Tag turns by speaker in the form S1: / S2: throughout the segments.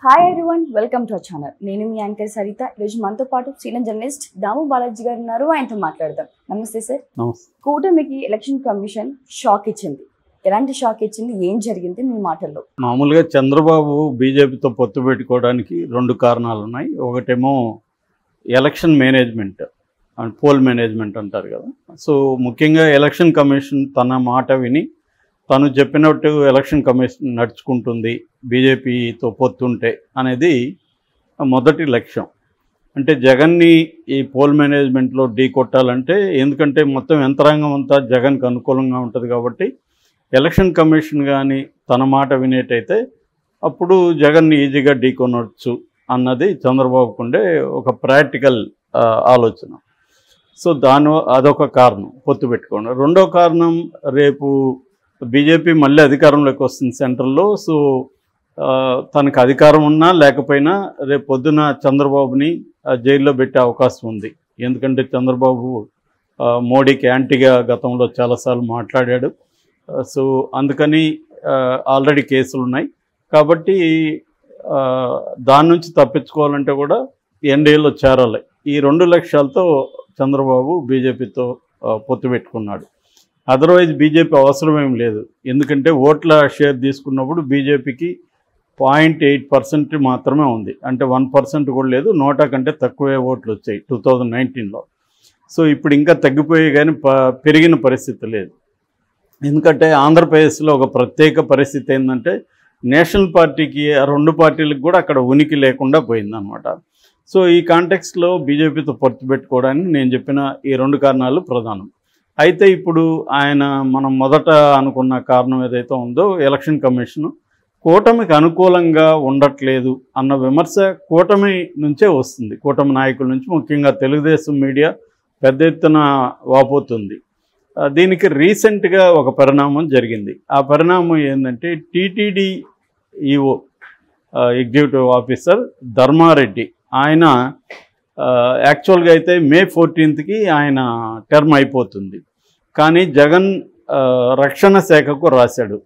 S1: Hi everyone, welcome to our channel. నేను మీ anchor Saritha. ఈరోజు మనతో పాటు సీనియర్ జర్నలిస్ట్ దాము బాలాజీ గారు ఉన్నారు. ఆయనతో మాట్లాడదాం. నమస్తే సార్.
S2: నమస్తే.
S1: కూటమికి ఎలక్షన్ కమిషన్ షాక్ ఇచ్చింది. ఎలాంటి షాక్ ఇచ్చింది, ఏం జరిగింది మీ మాటల్లో?
S2: మామూలుగా చంద్రబాబు బీజేపీతో పొత్తు పెట్టుకోవడానికి రెండు కారణాలు ఉన్నాయి. ఒకటేమో election management and poll management అంటారు కదా. సో ముఖ్యంగా ఎలక్షన్ కమిషన్ తన మాట విని తను చెప్పినట్టు ఎలక్షన్ కమిషన్ నడుచుకుంటుంది బీజేపీతో పొత్తుంటే అనేది మొదటి లక్ష్యం. అంటే జగన్ని ఈ పోల్ మేనేజ్మెంట్లో ఢీ కొట్టాలంటే, ఎందుకంటే మొత్తం యంత్రాంగం అంతా జగన్కి అనుకూలంగా ఉంటుంది కాబట్టి ఎలక్షన్ కమిషన్ కానీ తన మాట వినేటైతే అప్పుడు జగన్ని ఈజీగా ఢీ కొనవచ్చు అన్నది చంద్రబాబుకు ఉండే ఒక ప్రాక్టికల్ ఆలోచన. సో అదొక కారణం పొత్తు పెట్టుకోండి. రెండో కారణం, రేపు బీజేపీ మళ్ళీ అధికారంలోకి వస్తుంది సెంట్రల్లో. సో తనకు అధికారం ఉన్నా లేకపోయినా రేపు పొద్దున చంద్రబాబుని జైల్లో పెట్టే అవకాశం ఉంది. ఎందుకంటే చంద్రబాబు మోడీకి యాంటీగా గతంలో చాలాసార్లు మాట్లాడాడు. సో అందుకని ఆల్రెడీ కేసులు ఉన్నాయి కాబట్టి దాని నుంచి తప్పించుకోవాలంటే కూడా ఎన్డీఏలో చేరాలి. ఈ రెండు లక్ష్యాలతో చంద్రబాబు బీజేపీతో పొత్తు పెట్టుకున్నాడు. అదర్వైజ్ బీజేపీ అవసరమేం లేదు. ఎందుకంటే ఓట్ల షేర్ తీసుకున్నప్పుడు బీజేపీకి 0.8% మాత్రమే ఉంది. అంటే 1% కూడా లేదు. 100 కంటే తక్కువే ఓట్లు వచ్చాయి 2019లో. సో ఇప్పుడు ఇంకా తగ్గిపోయి కానీ పెరిగిన పరిస్థితి లేదు. ఎందుకంటే ఆంధ్రప్రదేశ్లో ఒక ప్రత్యేక పరిస్థితి ఏంటంటే, నేషనల్ పార్టీకి ఆ రెండు పార్టీలకు కూడా అక్కడ ఉనికి లేకుండా పోయిందనమాట. సో ఈ కాంటెక్స్ట్లో బీజేపీతో పొత్తు పెట్టుకోవడానికి నేను చెప్పిన ఈ రెండు కారణాలు ప్రధానం. అయితే ఇప్పుడు మనం మొదట అనుకున్న కారణం ఏదైతే ఉందో, ఎలక్షన్ కమిషన్ కూటమికి అనుకూలంగా ఉండట్లేదు అన్న విమర్శ కూటమి నుంచే వస్తుంది. కూటమి నాయకుల నుంచి, ముఖ్యంగా తెలుగుదేశం మీడియా పెద్ద ఎత్తున వాపోతుంది. దీనికి రీసెంట్గా ఒక పరిణామం జరిగింది. ఆ పరిణామం ఏంటంటే, TTD EO executive officer Dharmareddy, ఆయన యాక్చువల్గా అయితే May 14కి ఆయన టర్మ్ అయిపోతుంది. కానీ జగన్ రక్షణ శాఖకు రాశాడు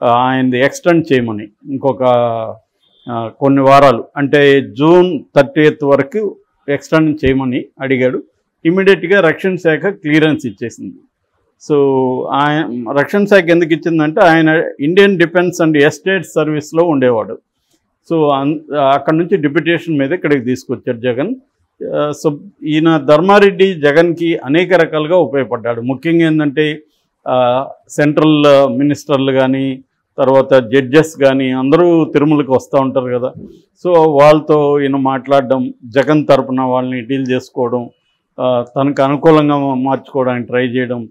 S2: ఆయనది ఎక్స్టెండ్ చేయమని ఇంకొక కొన్ని వారాలు, అంటే June 30th వరకు ఎక్స్టెండ్ చేయమని అడిగాడు. ఇమీడియట్గా రక్షణ శాఖ క్లియరెన్స్ ఇచ్చేసింది. సో రక్షణ శాఖ ఎందుకు ఇచ్చిందంటే, ఆయన ఇండియన్ డిఫెన్స్ అండ్ ఎస్టేట్ సర్వీస్లో ఉండేవాడు. సో అక్కడ నుంచి డిప్యూటేషన్ మీద ఇక్కడికి తీసుకొచ్చాడు జగన్. సో ఈయన ధర్మారెడ్డి జగన్కి అనేక రకాలుగా ఉపయోగపడ్డాడు. ముఖ్యంగా ఏంటంటే, సెంట్రల్ మినిస్టర్లు కానీ, తర్వాత జడ్జెస్ కానీ అందరూ తిరుమలకి వస్తూ ఉంటారు కదా. సో వాళ్ళతో ఈయన మాట్లాడడం, జగన్ తరపున వాళ్ళని డీల్ చేసుకోవడం, తనకు అనుకూలంగా మార్చుకోవడానికి ట్రై చేయడం,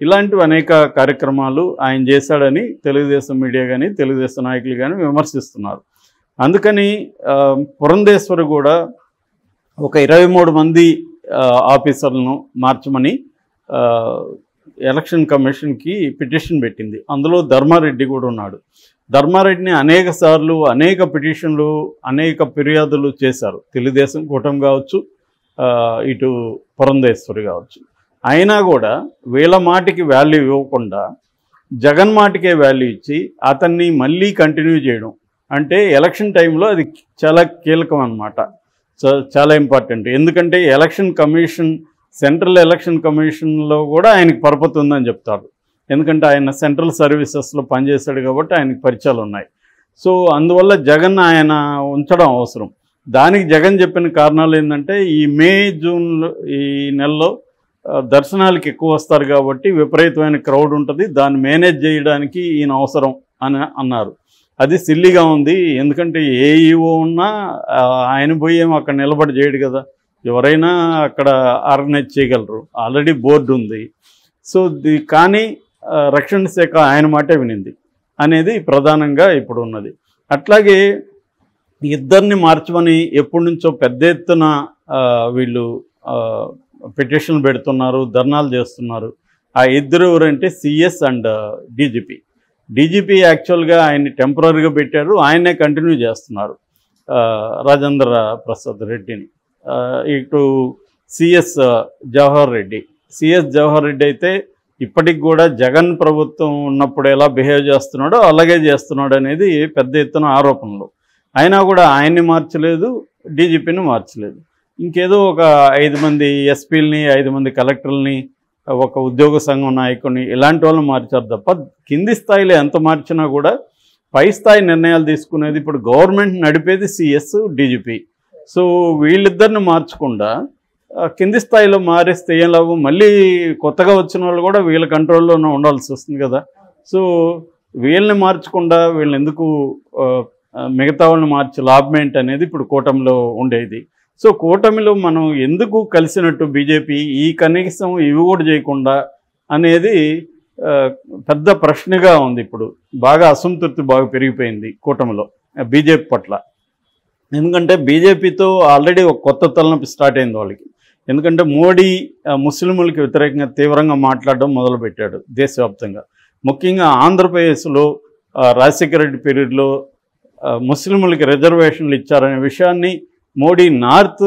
S2: ఇలాంటివి అనేక కార్యక్రమాలు ఆయన చేశాడని తెలుగుదేశం మీడియా కానీ తెలుగుదేశం నాయకులు కానీ విమర్శిస్తున్నారు. అందుకని పురంధేశ్వరి కూడా ఒక 23 మంది ఆఫీసర్లను మార్చమని ఎలక్షన్ కమిషన్కి పిటిషన్ పెట్టింది. అందులో ధర్మారెడ్డి కూడా ఉన్నాడు. ధర్మారెడ్డిని అనేక సార్లు అనేక పిటిషన్లు, అనేక ఫిర్యాదులు చేశారు. తెలుగుదేశం కూటమి కావచ్చు, ఇటు పురంధేశ్వరి కావచ్చు. అయినా కూడా వీళ్ళ మాటికి వాల్యూ ఇవ్వకుండా జగన్ మాటికే వాల్యూ ఇచ్చి అతన్ని మళ్ళీ కంటిన్యూ చేయడం అంటే ఎలక్షన్ టైంలో అది చాలా కీలకం అన్నమాట. సో చాలా ఇంపార్టెంట్. ఎందుకంటే ఎలక్షన్ కమిషన్, సెంట్రల్ ఎలక్షన్ కమిషన్లో కూడా ఆయనకి పరపతి ఉందని చెప్తారు. ఎందుకంటే ఆయన సెంట్రల్ సర్వీసెస్లో పనిచేశాడు కాబట్టి ఆయనకి పరిచయాలు ఉన్నాయి. సో అందువల్ల జగన్ ఆయన ఉంచడం అవసరం. దానికి జగన్ చెప్పిన కారణాలు ఏంటంటే, ఈ May, June ఈ నెలలో దర్శనాలకు ఎక్కువ వస్తారు కాబట్టి విపరీతమైన క్రౌడ్ ఉంటుంది, దాన్ని మేనేజ్ చేయడానికి ఈయన అవసరం అని అన్నారు. అది సిల్లీగా ఉంది. ఎందుకంటే ఏ ఈఓ ఉన్నా ఆయన పోయి ఏమో అక్కడ నిలబడి చేయడు కదా. ఎవరైనా అక్కడ ఆర్గనైజ్ చేయగలరు. ఆల్రెడీ బోర్డు ఉంది. సో కానీ రక్షణ శాఖ ఆయన మాటే వినింది అనేది ప్రధానంగా ఇప్పుడు ఉన్నది. అట్లాగే ఇద్దరిని మార్చమని ఎప్పటి నుంచో పెద్ద ఎత్తున వీళ్ళు పిటిషన్లు పెడుతున్నారు, ధర్నాలు చేస్తున్నారు. ఆ ఇద్దరు ఎవరంటే సిఎస్ అండ్ డీజీపీ. డీజీపీ యాక్చువల్గా ఆయన్ని టెంపరీగా పెట్టారు, ఆయన్నే కంటిన్యూ చేస్తున్నారు, రాజేంద్ర ప్రసాద్ రెడ్డిని. ఇటు సిఎస్ జవహర్ రెడ్డి అయితే ఇప్పటికి కూడా జగన్ ప్రభుత్వం ఉన్నప్పుడు ఎలా బిహేవ్ చేస్తున్నాడో అలాగే చేస్తున్నాడు అనేది పెద్ద ఎత్తున ఆరోపణలు. అయినా కూడా ఆయన్ని మార్చలేదు, డీజీపీని మార్చలేదు. ఇంకేదో ఒక 5 మంది ఎస్పీలని, 5 మంది కలెక్టర్లని, ఒక ఉద్యోగ సంఘం నాయకుడిని, ఇలాంటి వాళ్ళని మార్చారు తప్ప కింది స్థాయిలో ఎంత మార్చినా కూడా పై స్థాయి నిర్ణయాలు తీసుకునేది ఇప్పుడు గవర్నమెంట్ నడిపేది సిఎస్, డీజీపీ. సో వీళ్ళిద్దరిని మార్చకుండా కింది స్థాయిలో మారేస్తే ఏం లాభం? మళ్ళీ కొత్తగా వచ్చిన వాళ్ళు కూడా వీళ్ళ కంట్రోల్లోనే ఉండాల్సి వస్తుంది కదా. సో వీళ్ళని మార్చకుండా వీళ్ళని ఎందుకు మిగతా వాళ్ళని మార్చి లాభం ఏంటి అనేది ఇప్పుడు కూటమిలో ఉండేది. సో కూటమిలో మనం ఎందుకు కలిసినట్టు బీజేపీ ఈ కనీసం ఇవి కూడా చేయకుండా అనేది పెద్ద ప్రశ్నగా ఉంది. ఇప్పుడు బాగా అసంతృప్తి బాగా పెరిగిపోయింది కూటమిలో బీజేపీ పట్ల. ఎందుకంటే బీజేపీతో ఆల్రెడీ ఒక కొత్త తలనొప్పి స్టార్ట్ అయింది వాళ్ళకి. ఎందుకంటే మోడీ ముస్లింలకు వ్యతిరేకంగా తీవ్రంగా మాట్లాడడం మొదలుపెట్టాడు దేశవ్యాప్తంగా. ముఖ్యంగా ఆంధ్రప్రదేశ్లో రాజశేఖర రెడ్డి పీరియడ్లో ముస్లింలకి రిజర్వేషన్లు ఇచ్చారనే విషయాన్ని మోడీ నార్త్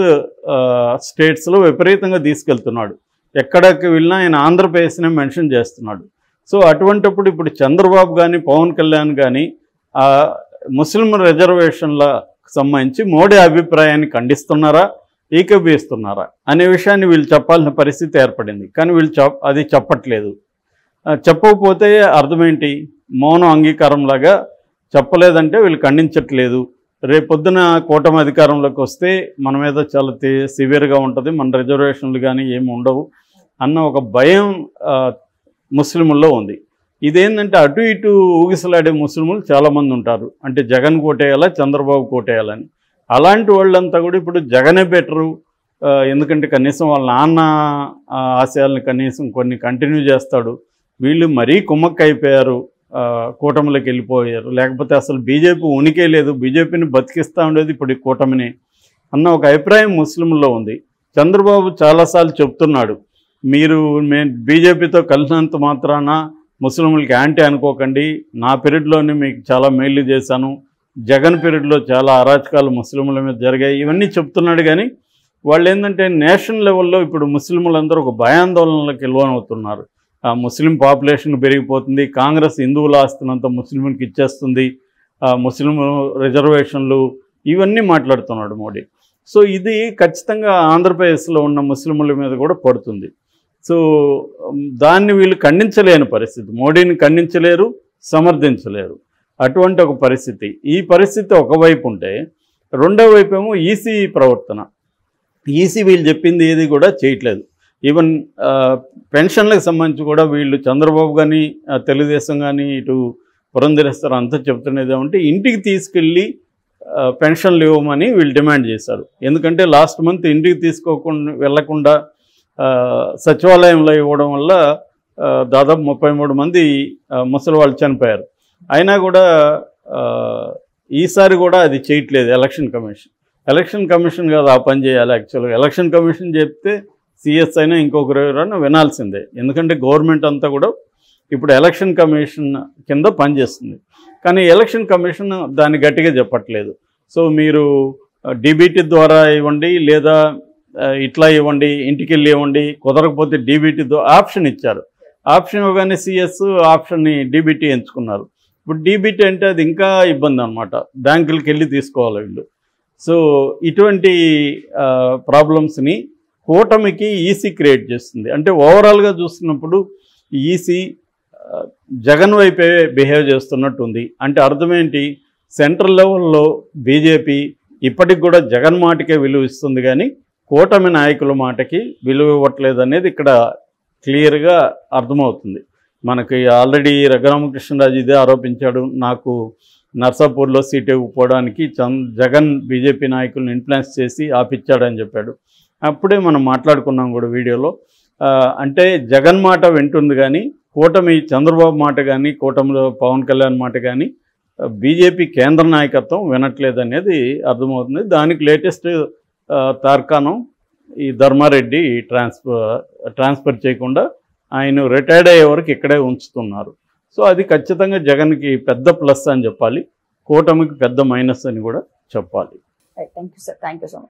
S2: స్టేట్స్లో విపరీతంగా తీసుకెళ్తున్నాడు. ఎక్కడికి వెళ్ళినా ఆయన ఆంధ్రప్రదేశ్నే మెన్షన్ చేస్తున్నాడు. సో అటువంటిప్పుడు ఇప్పుడు చంద్రబాబు కానీ పవన్ కళ్యాణ్ కానీ ముస్లిం రిజర్వేషన్లకు సంబంధించి మోడీ అభిప్రాయాన్ని ఖండిస్తున్నారా, ఏకీభవిస్తున్నారా అనే విషయాన్ని వీళ్ళు చెప్పాల్సిన పరిస్థితి ఏర్పడింది. కానీ వీళ్ళు అది చెప్పట్లేదు. చెప్పకపోతే అర్థమేంటి? మౌనం అంగీకారంలాగా. చెప్పలేదంటే వీళ్ళు ఖండించట్లేదు. రేపొద్దున కూటమి అధికారంలోకి వస్తే మన మీద చాలా సివియర్గా ఉంటుంది, మన రిజర్వేషన్లు కానీ ఏమి ఉండవు అన్న ఒక భయం ముస్లింల్లో ఉంది. ఇదేంటంటే అటు ఇటు ఊగిసలాడే ముస్లింలు చాలామంది ఉంటారు. అంటే జగన్ కోటేయాలా, చంద్రబాబు కోటేయాలని. అలాంటి వాళ్ళంతా కూడా ఇప్పుడు జగనే బెటరు, ఎందుకంటే కనీసం వాళ్ళ నాన్న ఆశయాలను కనీసం కొన్ని కంటిన్యూ చేస్తాడు. వీళ్ళు మరీ కుమ్మక్క అయిపోయారు, కూటమిలోకి వెళ్ళిపోయారు. లేకపోతే అసలు బీజేపీ ఉనికే లేదు, బీజేపీని బతికిస్తూ ఉండేది ఇప్పుడు ఈ కూటమిని అన్న ఒక అభిప్రాయం ముస్లింల్లో ఉంది. చంద్రబాబు చాలాసార్లు చెప్తున్నాడు, మీరు మేము బీజేపీతో కలిసినంత మాత్రాన ముస్లింలకి యాంటీ అనుకోకండి, నా పీరియడ్లోనే మీకు చాలా మేలు చేశాను, జగన్ పీరియడ్లో చాలా అరాచకాలు ముస్లింల మీద జరిగాయి, ఇవన్నీ చెప్తున్నాడు. కానీ వాళ్ళు ఏంటంటే నేషనల్ లెవెల్లో ఇప్పుడు ముస్లింలందరూ ఒక భయాందోళనలకు లోనవుతున్నారు. ముస్లిం పాపులేషన్ పెరిగిపోతుంది, కాంగ్రెస్ హిందువుల ఆస్తులంతా ముస్లింకి ఇచ్చేస్తుంది, ముస్లిం రిజర్వేషన్లు, ఇవన్నీ మాట్లాడుతున్నాడు మోడీ. సో ఇది ఖచ్చితంగా ఆంధ్రప్రదేశ్లో ఉన్న ముస్లింల మీద కూడా పడుతుంది. సో దాన్ని వీళ్ళు ఖండించలేని పరిస్థితి, మోడీని ఖండించలేరు, సమర్థించలేరు. అటువంటి ఒక పరిస్థితి. ఈ పరిస్థితి ఒకవైపు ఉంటే, రెండో వైపు ఏమో ఈసీ ప్రవర్తన. ఈసీ వీళ్ళు చెప్పింది ఏది కూడా చేయట్లేదు. ఈవెన్ పెన్షన్లకు సంబంధించి కూడా వీళ్ళు చంద్రబాబు కానీ తెలుగుదేశం కానీ ఇటు పురంధరేశ్వర అంతా చెప్తున్నది ఏమంటే ఇంటికి తీసుకెళ్ళి పెన్షన్లు ఇవ్వమని వీళ్ళు డిమాండ్ చేశారు. ఎందుకంటే లాస్ట్ మంత్ ఇంటికి తీసుకోకుండా వెళ్లకుండా సచివాలయంలో ఇవ్వడం వల్ల దాదాపు 33 మంది ముసలి వాళ్ళు చనిపోయారు. అయినా కూడా ఈసారి కూడా అది చేయట్లేదు ఎలక్షన్ కమిషన్. ఎలక్షన్ కమిషన్ కాదు ఆ పని చేయాలి. యాక్చువల్గా ఎలక్షన్ కమిషన్ చెప్తే సిఎస్ అయినా ఇంకొకరు ఎవరైనా వినాల్సిందే. ఎందుకంటే గవర్నమెంట్ అంతా కూడా ఇప్పుడు ఎలక్షన్ కమిషన్ కింద పనిచేస్తుంది. కానీ ఎలక్షన్ కమిషన్ దాన్ని గట్టిగా చెప్పట్లేదు. సో మీరు డీబీటీ ద్వారా ఇవ్వండి, లేదా ఇట్లా ఇవ్వండి, ఇంటికి వెళ్ళి ఇవ్వండి, కుదరకపోతే డీబీటీ ఆప్షన్ ఇచ్చారు. ఆప్షన్ ఇవ్వగానే సిఎస్ ఆప్షన్ని డీబీటీ ఎంచుకున్నారు. ఇప్పుడు డీబీటీ అంటే అది ఇంకా ఇబ్బంది అనమాట, బ్యాంకులకి వెళ్ళి తీసుకోవాలి వీళ్ళు. సో ఇటువంటి ప్రాబ్లమ్స్ని కూటమికి ఈసీ క్రియేట్ చేస్తుంది. అంటే ఓవరాల్గా చూస్తున్నప్పుడు ఈసీ జగన్ వైపే బిహేవ్ చేస్తున్నట్టు ఉంది. అంటే అర్థమేంటి? సెంట్రల్ లెవెల్లో బీజేపీ ఇప్పటికి కూడా జగన్ మాటకే విలువ ఇస్తుంది, కానీ కూటమి నాయకుల మాటకి విలువ ఇవ్వట్లేదు అనేది ఇక్కడ క్లియర్గా అర్థమవుతుంది మనకి. ఆల్రెడీ రఘురామకృష్ణరాజు ఇదే ఆరోపించాడు, నాకు నర్సాపూర్లో సీట్ ఇవ్వకపోవడానికి జగన్ బీజేపీ నాయకులను ఇన్ఫ్లుయెన్స్ చేసి ఆపిచ్చాడని చెప్పాడు. అప్పుడే మనం మాట్లాడుకున్నాం కూడా వీడియోలో. అంటే జగన్ మాట వింటుంది కానీ కూటమి చంద్రబాబు మాట కానీ కూటమిలో పవన్ కళ్యాణ్ మాట కానీ బీజేపీ కేంద్ర నాయకత్వం వినట్లేదు అనేది అర్థమవుతుంది. దానికి లేటెస్ట్ తార్కాణం ఈ ధర్మారెడ్డి ట్రాన్స్ఫర్ చేయకుండా ఆయన రిటైర్డ్ అయ్యే వరకు ఇక్కడే ఉంచుతున్నారు. సో అది ఖచ్చితంగా జగన్కి పెద్ద ప్లస్ అని చెప్పాలి, కూటమికి పెద్ద మైనస్ అని కూడా చెప్పాలి.
S1: Thank you sir, thank you so much.